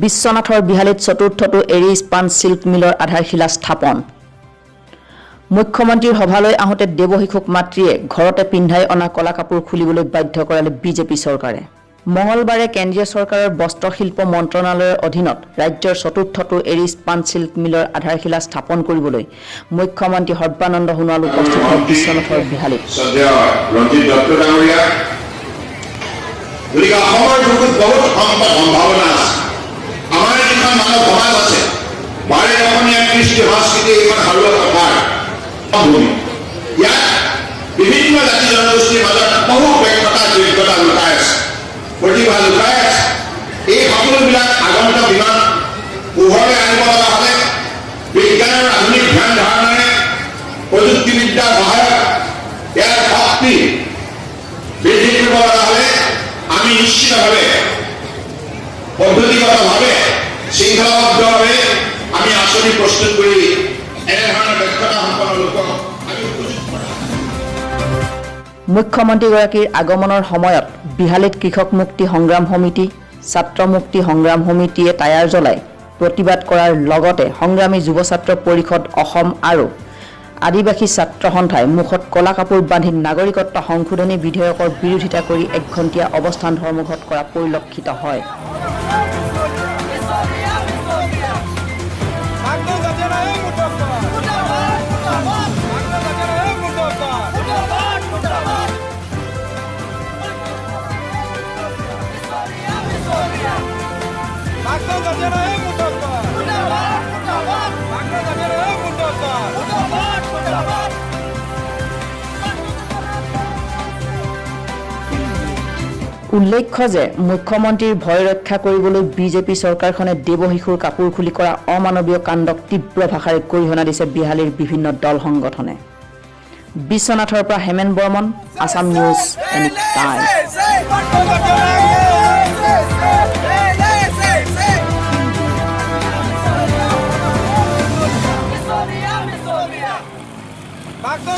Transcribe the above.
বিশ্বনাথৰ বিহালীত চতুৰ্থটো এৰি স্পান সিল্ক মিলৰ আধাৰশিলা স্থাপন। মুখ্যমন্ত্ৰীৰ সভালৈ আহোঁতে দেৱশিশুক মাতৃয়ে ঘৰতে পিন্ধাই অনা কলা কাপোৰ খুলিবলৈ বাধ্য কৰালে বিজেপি চৰকাৰে। মঙলবাৰে কেন্দ্ৰীয় চৰকাৰৰ বস্ত্ৰশিল্প মন্ত্ৰণালয়ৰ অধীনত ৰাজ্যৰ চতুৰ্থটো এৰি স্পান সিল্ক মিলৰ আধাৰশিলা স্থাপন কৰিবলৈ মুখ্যমন্ত্ৰী সৰ্বানন্দ সোণোৱাল উপস্থিত হয় বিশ্বনাথৰ বিহালীত। বিভিন্ন জাতি জনগোষ্ঠীৰ মাজত বহু ব্যক্ততা যোগ্যতা লুকাই আছে, প্ৰতিভা লুকাই আছে। এই সকলোবিলাক আগন্তুক দিনত পোহৰলৈ আনিব লগা হ'লে বিজ্ঞানৰ আধুনিক ধ্যান ধাৰণাৰে প্ৰযুক্তিবিদ্যাৰ সহায়ত ইয়াৰ শক্তি বৃদ্ধি কৰিব লগা হ'লে আমি নিশ্চিতভাৱে পদ্ধতিগতভাৱে শৃংখলাবদ্ধভাৱে আমি আঁচনি প্ৰস্তুত কৰি এনেধৰণৰ দক্ষতা সম্পন্ন লোকক আমি উপযুক্ত। মুখ্যমন্ত্ৰীগৰাকীৰ আগমনৰ সময়ত বিহালীত কৃষক মুক্তি সংগ্ৰাম সমিতি, ছাত্ৰ মুক্তি সংগ্ৰাম সমিতিয়ে টায়াৰ জ্বলাই প্ৰতিবাদ কৰাৰ লগতে সংগ্ৰামী যুৱ ছাত্ৰ পৰিষদ অসম আৰু আদিবাসী ছাত্ৰ সন্থাই মুখত কলা কাপোৰ বান্ধি নাগৰিকত্ব সংশোধনী বিধেয়কৰ বিৰোধিতা কৰি একঘণ্টীয়া অৱস্থান ধৰ্মঘট কৰা পৰিলক্ষিত হয়। উল্লেখ্য যে মুখ্যমন্ত্ৰীৰ ভয় ৰক্ষা কৰিবলৈ বিজেপি চৰকাৰখনে দেৱশিশুৰ কাপোৰ খুলি কৰা অমানৱীয় কাণ্ডক তীব্ৰ ভাষাৰে গৰিহণা দিছে বিহালীৰ বিভিন্ন দল সংগঠনে। বিশ্বনাথৰ পৰা Hemen Barman, Assam news any time. Bakto